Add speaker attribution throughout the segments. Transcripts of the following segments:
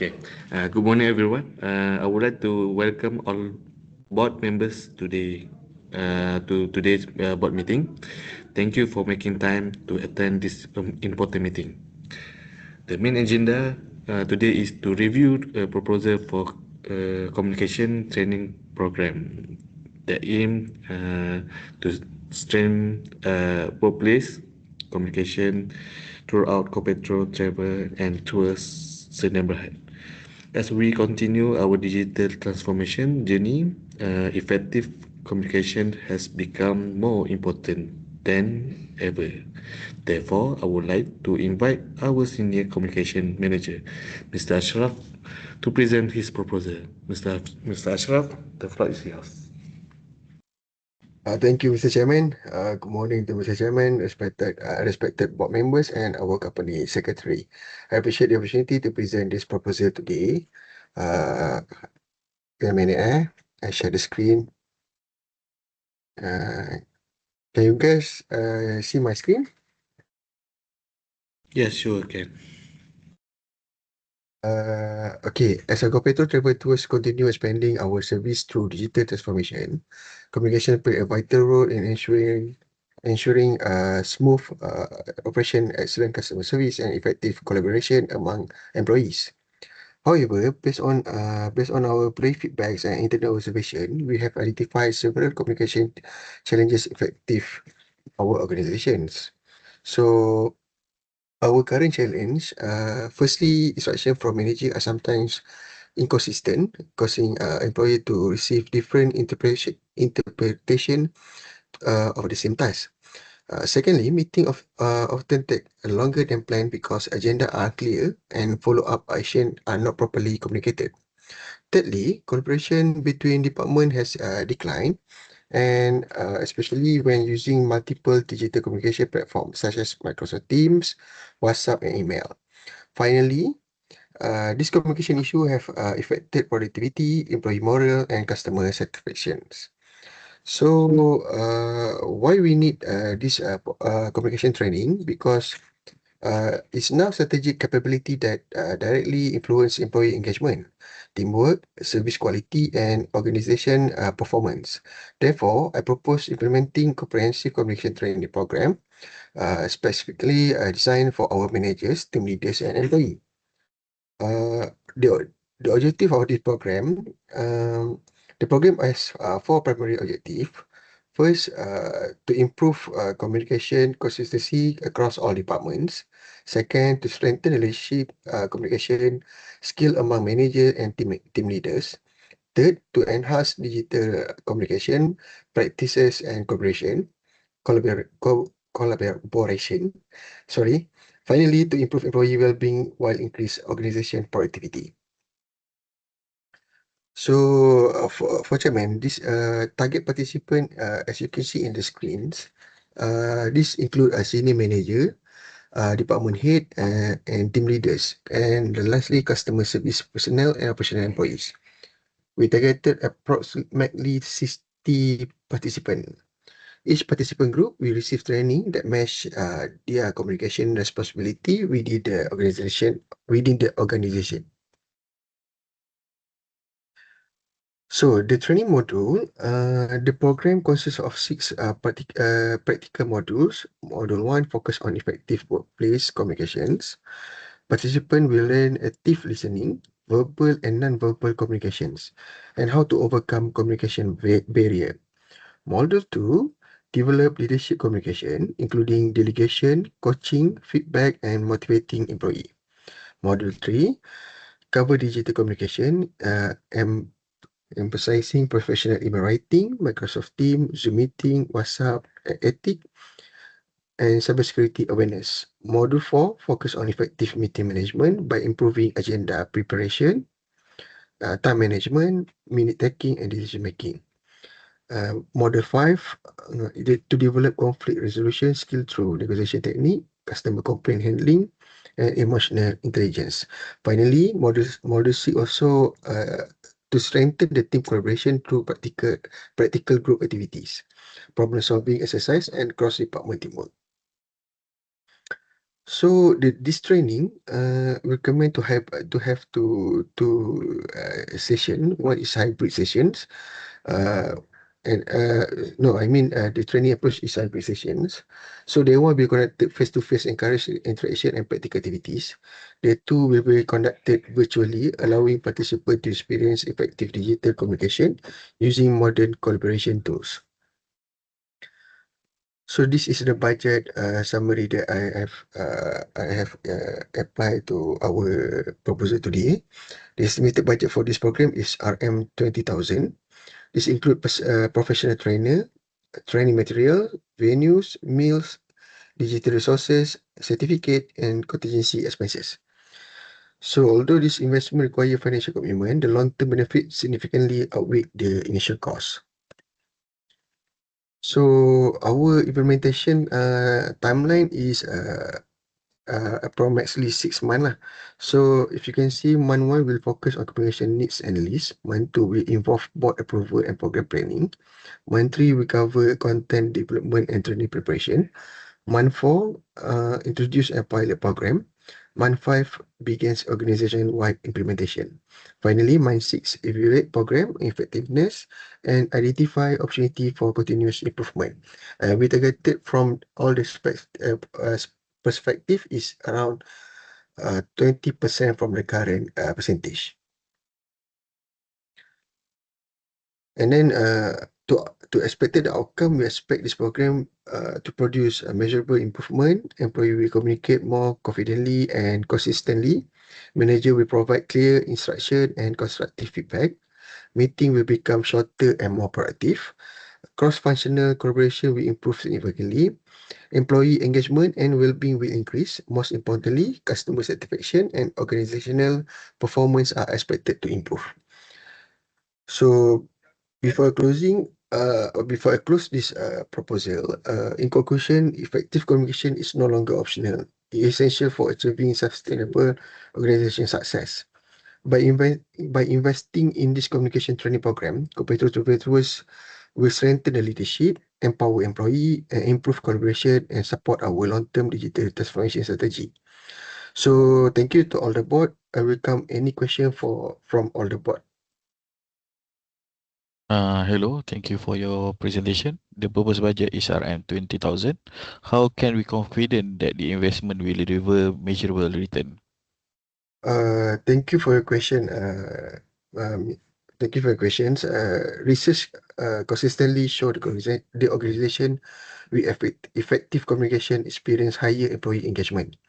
Speaker 1: Okay. Good morning, everyone. I would like to welcome all board members today to today's board meeting. Thank you for making time to attend this important meeting. The main agenda today is to review a proposal for communication training program that aim to strengthen workplace communication throughout corporate travel and towards the neighborhood. As we continue our digital transformation journey, effective communication has become more important than ever. Therefore, I would like to invite our senior communication manager, Mr. Ashraf, to present his proposal. Mr. Ashraf, the floor is yours.
Speaker 2: Thank you, Mr. Chairman. Good morning to Mr. Chairman, respected board members, and our company secretary. I appreciate the opportunity to present this proposal today. Wait a minute, I share the screen. Uh, can you guys see my screen?
Speaker 1: Yes, sure, can.
Speaker 2: Okay, as a corporate travel tours continue expanding our service through digital transformation, communication play a vital role in ensuring smooth operation, excellent customer service, and effective collaboration among employees. However, based on our play feedbacks and internal observation, we have identified several communication challenges affecting our organizations. So our current challenge, firstly, instruction from manager are sometimes inconsistent, causing employee to receive different interpretation of the same task. Secondly, meeting often take longer than planned because agenda are clear and follow-up action are not properly communicated. Thirdly, collaboration between department has declined, and especially when using multiple digital communication platforms such as Microsoft Teams, WhatsApp, and email. Finally, this communication issue have affected productivity, employee morale, and customer satisfactions. So, why we need this communication training? Because it's now strategic capability that directly influence employee engagement, teamwork, service quality, and organization performance. Therefore, I propose implementing comprehensive communication training program, specifically designed for our managers, team leaders, and employees. Uh, the objective of this program, the program has four primary objectives. First, to improve communication consistency across all departments. Second, to strengthen relationship communication skill among managers and team leaders. Third, to enhance digital communication practices and collaboration. Sorry. Finally, to improve employee well-being while increase organization productivity. So, for Chairman, this target participant, as you can see in the screens, this include a senior manager, department head, and team leaders, and lastly, customer service personnel and operational employees. We targeted approximately 60 participants. Each participant group will receive training that match their communication responsibility within the organization. So the training module, the program consists of six practical modules. Module 1 focus on effective workplace communications. Participant will learn active listening, verbal and non-verbal communications, and how to overcome communication barrier. Module 2 develop leadership communication, including delegation, coaching, feedback, and motivating employee. Module 3 cover digital communication, emphasizing professional email writing, Microsoft Teams, Zoom meeting, WhatsApp, ethic, and cybersecurity awareness. Module 4 focus on effective meeting management by improving agenda preparation, time management, minute taking, and decision making. Module 5 to develop conflict resolution skill through negotiation technique, customer complaint handling, and emotional intelligence. Finally, module C also to strengthen the team collaboration through practical group activities, problem solving exercise, and cross department teamwork. So this training recommend to have session. One is hybrid sessions. Uh, and no, I mean the training approach is hybrid sessions. So they will be conducted face to face, encourage interaction and practical activities. The two will be conducted virtually, allowing participants to experience effective digital communication using modern collaboration tools. So this is the budget summary that I have applied to our proposal today. The estimated budget for this program is RM 20,000. This includes professional trainer, training material, venues, meals, digital resources, certificate, and contingency expenses. So although this investment require financial commitment, the long-term benefit significantly outweigh the initial cost. So our implementation timeline is approximately 6 months lah. So if you can see, month one will focus on communication needs and list. Month two will involve board approval and program planning. Month three will cover content development and training preparation. Month four, introduce a pilot program. Month five begins organization-wide implementation. Finally, month six, evaluate program effectiveness and identify opportunity for continuous improvement. We targeted from all the perspective is around 20% from the current percentage. And then to expected outcome, we expect this program to produce a measurable improvement. Employee will communicate more confidently and consistently. Manager will provide clear instruction and constructive feedback. Meeting will become shorter and more productive. Cross-functional collaboration will improve significantly. Employee engagement and well-being will increase. Most importantly, customer satisfaction and organizational performance are expected to improve. So before I close this proposal, in conclusion, effective communication is no longer optional. It is essential for achieving sustainable organization success. By investing in this communication training program, Competitor Virtuous will strengthen the leadership, empower employee, and improve collaboration and support our long-term digital transformation strategy. So thank you to all the board. I welcome any question from all the board.
Speaker 3: Hello, thank you for your presentation. The proposed budget is RM 20,000. How can we confident that the investment will deliver measurable return?
Speaker 2: Thank you for your question. Um, Thank you for your questions. Research consistently show the organization with effective communication experience higher employee engagement,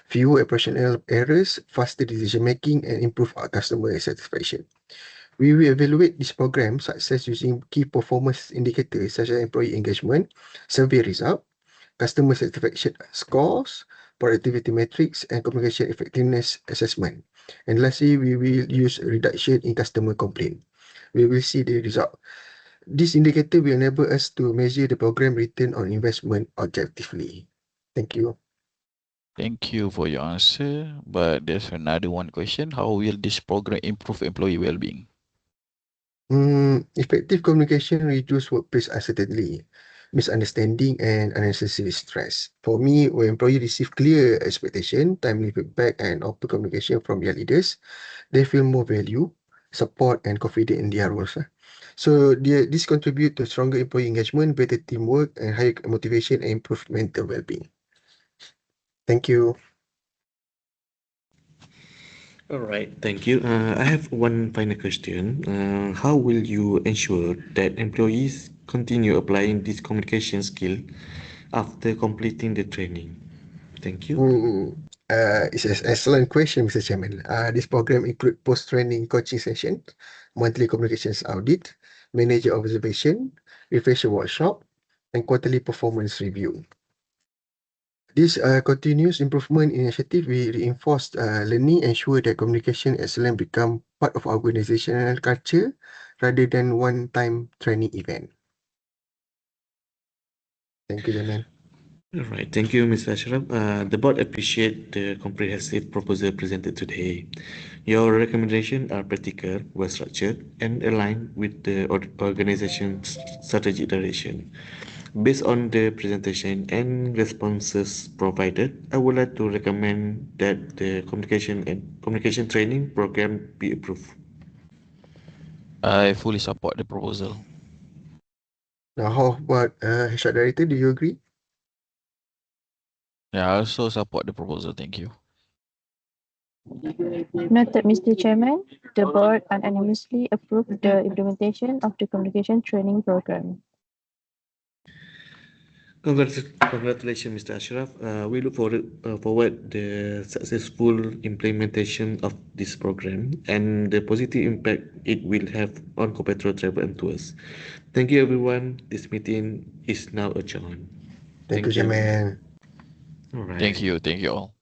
Speaker 2: fewer operational errors, faster decision making, and improve our customer satisfaction. We will evaluate this program success using key performance indicators such as employee engagement, survey result, customer satisfaction scores, productivity metrics, and communication effectiveness assessment. And lastly, we will use a reduction in customer complaint. We will see the result. This indicator will enable us to measure the program return on investment objectively. Thank you.
Speaker 3: Thank you for your answer. But there's another one question. How will this program improve employee well-being?
Speaker 2: Effective communication reduce workplace uncertainty, misunderstanding, and unnecessary stress. For me, when employee receive clear expectation, timely feedback, and open communication from their leaders, they feel more value, support, and confident in their roles. So this contribute to stronger employee engagement, better teamwork, and higher motivation and improved mental well-being. Thank you.
Speaker 1: All right, thank you. I have one final question. How will you ensure that employees continue applying this communication skill after completing the training? Thank you.
Speaker 2: It's an excellent question, Mr. Chairman. This program include post-training coaching session, monthly communications audit, manager observation, refresher workshop, and quarterly performance review. This continuous improvement initiative will reinforce learning, ensure that communication excellence become part of organizational culture rather than one-time training event. Thank you, Chairman.
Speaker 1: All right, thank you, Mr. Ashraf. The board appreciate the comprehensive proposal presented today. Your recommendations are practical, well structured, and aligned with the organization's strategic direction. Based on the presentation and responses provided, I would like to recommend that the communication training program be approved.
Speaker 3: I fully support the proposal.
Speaker 2: Now, how about HR Director? Do you agree?
Speaker 3: Yeah, I also support the proposal. Thank you.
Speaker 4: Noted, Mr. Chairman. The board unanimously approved the implementation of the communication training program.
Speaker 1: Congratulations, Mr. Ashraf. We look forward the successful implementation of this program and the positive impact it will have on Copetro Travel and Tours. Thank you, everyone. This meeting is now adjourned.
Speaker 2: Thank you, Chairman.
Speaker 1: All right.
Speaker 3: Thank you. Thank you all.